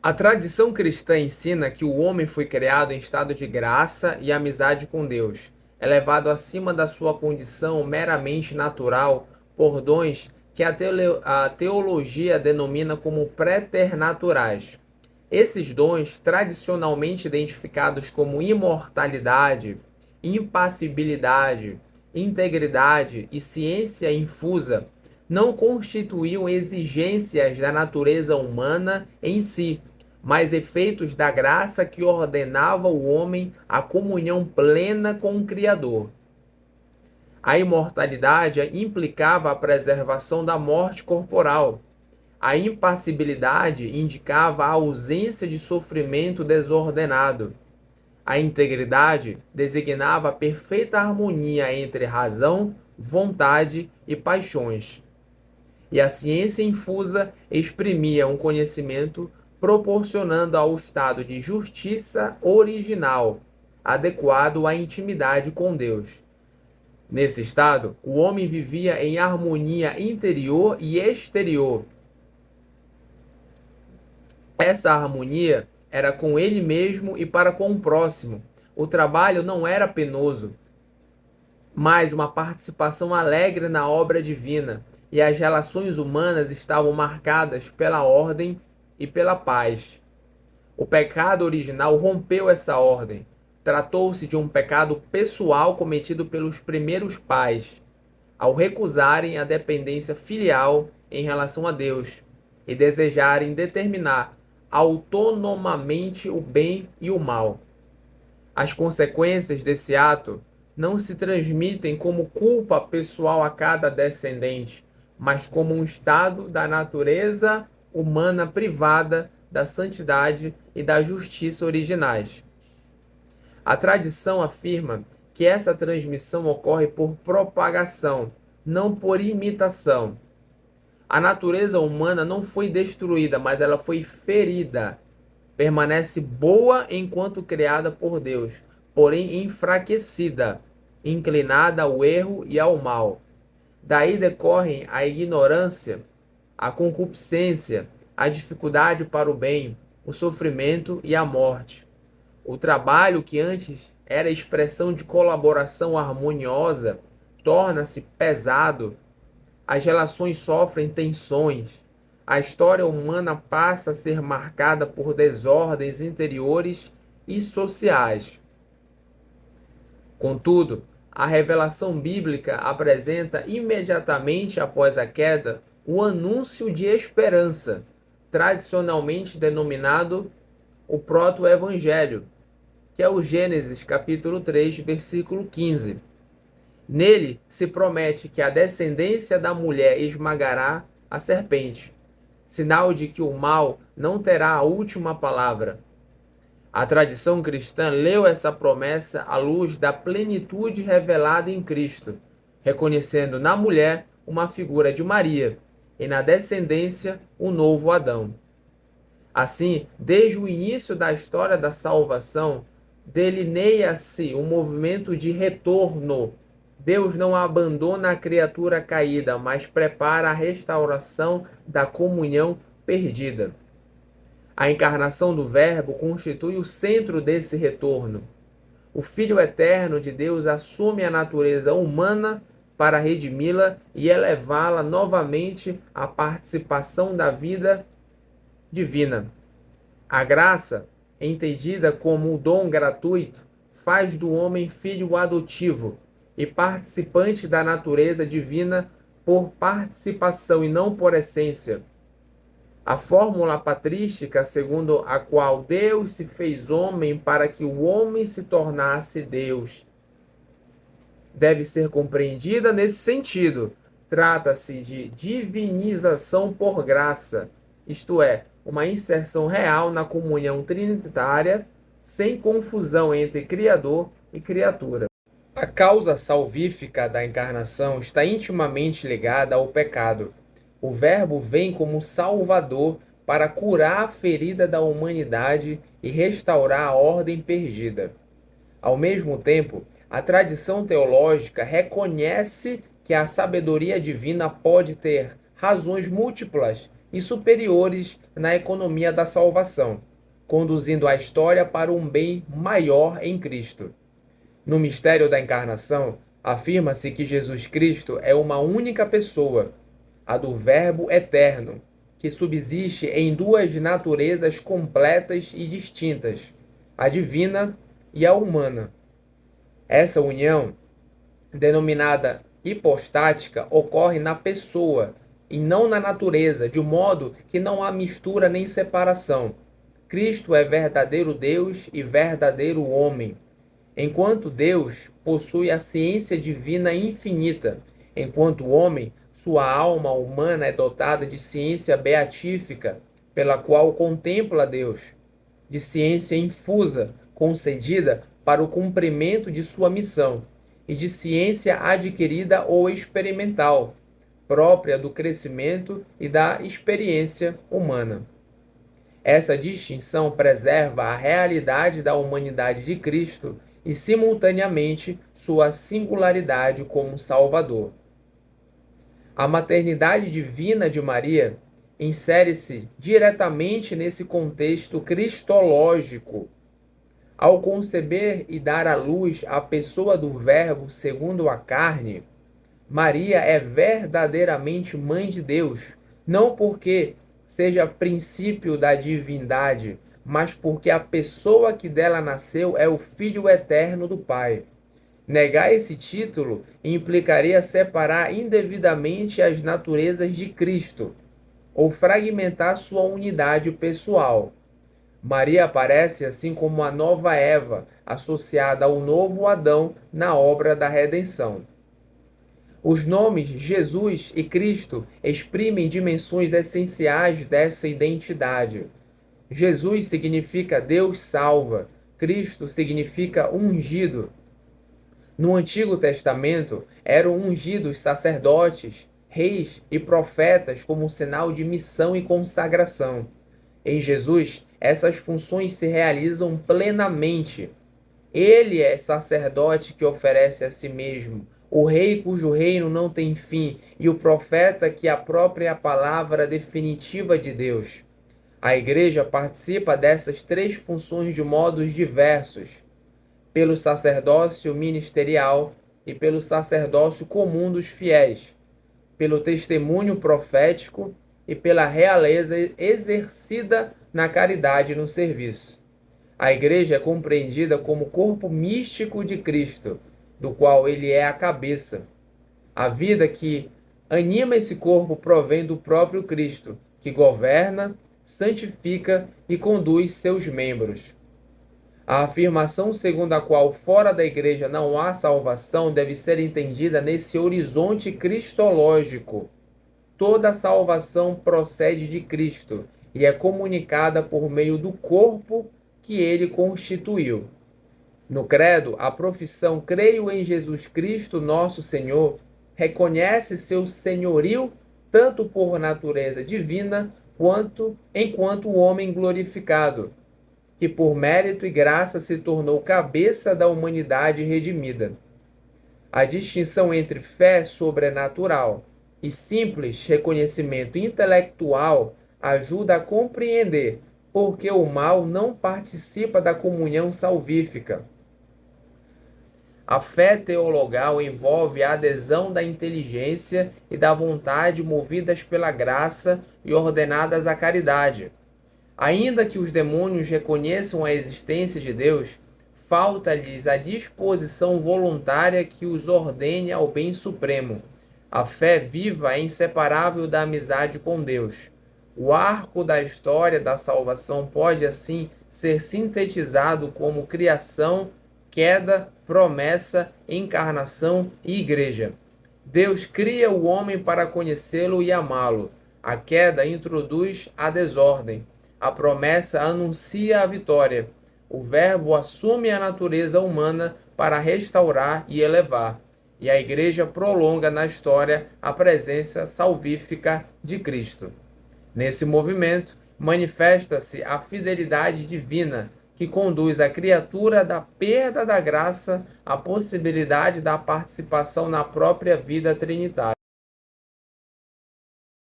A tradição cristã ensina que o homem foi criado em estado de graça e amizade com Deus, elevado acima da sua condição meramente natural por dons que a teologia denomina como preternaturais. Esses dons, tradicionalmente identificados como imortalidade, impassibilidade, integridade e ciência infusa, não constituíam exigências da natureza humana em si, mas efeitos da graça que ordenava ao homem a comunhão plena com o Criador. A imortalidade implicava a preservação da morte corporal. A impassibilidade indicava a ausência de sofrimento desordenado. A integridade designava a perfeita harmonia entre razão, vontade e paixões. E a ciência infusa exprimia um conhecimento proporcionando ao estado de justiça original, adequado à intimidade com Deus. Nesse estado, o homem vivia em harmonia interior e exterior. Essa harmonia era com ele mesmo e para com o próximo. O trabalho não era penoso, mas uma participação alegre na obra divina, e as relações humanas estavam marcadas pela ordem e pela paz. O pecado original rompeu essa ordem. Tratou-se de um pecado pessoal cometido pelos primeiros pais, ao recusarem a dependência filial em relação a Deus e desejarem determinar autonomamente o bem e o mal. As consequências desse ato não se transmitem como culpa pessoal a cada descendente, mas como um estado da natureza humana privada da santidade e da justiça originais. A tradição afirma que essa transmissão ocorre por propagação, não por imitação. A natureza humana não foi destruída, mas ela foi ferida. Permanece boa enquanto criada por Deus, porém enfraquecida, inclinada ao erro e ao mal. Daí decorrem a ignorância, a concupiscência, a dificuldade para o bem, o sofrimento e a morte. O trabalho que antes era expressão de colaboração harmoniosa torna-se pesado. As relações sofrem tensões. A história humana passa a ser marcada por desordens interiores e sociais. Contudo, a revelação bíblica apresenta imediatamente após a queda o anúncio de esperança, tradicionalmente denominado o proto-evangelho, que é o Gênesis capítulo 3, versículo 15. Nele se promete que a descendência da mulher esmagará a serpente, sinal de que o mal não terá a última palavra. A tradição cristã leu essa promessa à luz da plenitude revelada em Cristo, reconhecendo na mulher uma figura de Maria e na descendência o novo Adão. Assim, desde o início da história da salvação, delineia-se um movimento de retorno. Deus não abandona a criatura caída, mas prepara a restauração da comunhão perdida. A encarnação do Verbo constitui o centro desse retorno. O Filho eterno de Deus assume a natureza humana para redimi-la e elevá-la novamente à participação da vida divina. A graça, entendida como um dom gratuito, faz do homem filho adotivo e participante da natureza divina por participação e não por essência. A fórmula patrística segundo a qual Deus se fez homem para que o homem se tornasse Deus deve ser compreendida nesse sentido. Trata-se de divinização por graça, isto é, uma inserção real na comunhão trinitária, sem confusão entre Criador e criatura. A causa salvífica da encarnação está intimamente ligada ao pecado. O Verbo vem como Salvador para curar a ferida da humanidade e restaurar a ordem perdida. Ao mesmo tempo, a tradição teológica reconhece que a sabedoria divina pode ter razões múltiplas e superiores na economia da salvação, conduzindo a história para um bem maior em Cristo. No mistério da encarnação, afirma-se que Jesus Cristo é uma única pessoa, a do Verbo eterno, que subsiste em duas naturezas completas e distintas, a divina e a humana. Essa união, denominada hipostática, ocorre na pessoa e não na natureza, de modo que não há mistura nem separação. Cristo é verdadeiro Deus e verdadeiro homem. Enquanto Deus possui a ciência divina infinita, enquanto homem, sua alma humana é dotada de ciência beatífica, pela qual contempla Deus, de ciência infusa, concedida para o cumprimento de sua missão, e de ciência adquirida ou experimental, própria do crescimento e da experiência humana. Essa distinção preserva a realidade da humanidade de Cristo e, simultaneamente, sua singularidade como Salvador. A maternidade divina de Maria insere-se diretamente nesse contexto cristológico. Ao conceber e dar à luz a pessoa do Verbo segundo a carne, Maria é verdadeiramente mãe de Deus, não porque seja princípio da divindade, mas porque a pessoa que dela nasceu é o Filho eterno do Pai. Negar esse título implicaria separar indevidamente as naturezas de Cristo, ou fragmentar sua unidade pessoal. Maria aparece assim como a nova Eva, associada ao novo Adão na obra da redenção. Os nomes Jesus e Cristo exprimem dimensões essenciais dessa identidade. Jesus significa Deus salva, Cristo significa ungido. No Antigo Testamento, eram ungidos sacerdotes, reis e profetas como sinal de missão e consagração. Em Jesus, essas funções se realizam plenamente. Ele é sacerdote que oferece a si mesmo, o rei cujo reino não tem fim e o profeta que a própria palavra definitiva de Deus. A Igreja participa dessas três funções de modos diversos, pelo sacerdócio ministerial e pelo sacerdócio comum dos fiéis, pelo testemunho profético e pela realeza exercida na caridade e no serviço. A Igreja é compreendida como corpo místico de Cristo, do qual ele é a cabeça. A vida que anima esse corpo provém do próprio Cristo, que governa, santifica e conduz seus membros. A afirmação segundo a qual fora da Igreja não há salvação deve ser entendida nesse horizonte cristológico. Toda salvação procede de Cristo e é comunicada por meio do corpo que ele constituiu. No credo, a profissão "creio em Jesus Cristo, nosso Senhor", reconhece seu senhorio tanto por natureza divina quanto enquanto o homem glorificado, que por mérito e graça se tornou cabeça da humanidade redimida. A distinção entre fé sobrenatural e simples reconhecimento intelectual ajuda a compreender por que o mal não participa da comunhão salvífica. A fé teologal envolve a adesão da inteligência e da vontade movidas pela graça e ordenadas à caridade. Ainda que os demônios reconheçam a existência de Deus, falta-lhes a disposição voluntária que os ordene ao bem supremo. A fé viva é inseparável da amizade com Deus. O arco da história da salvação pode, assim, ser sintetizado como criação, queda, promessa, encarnação e igreja. Deus cria o homem para conhecê-lo e amá-lo. A queda introduz a desordem. A promessa anuncia a vitória. O Verbo assume a natureza humana para restaurar e elevar. E a Igreja prolonga na história a presença salvífica de Cristo. Nesse movimento, manifesta-se a fidelidade divina, que conduz a criatura da perda da graça à possibilidade da participação na própria vida trinitária.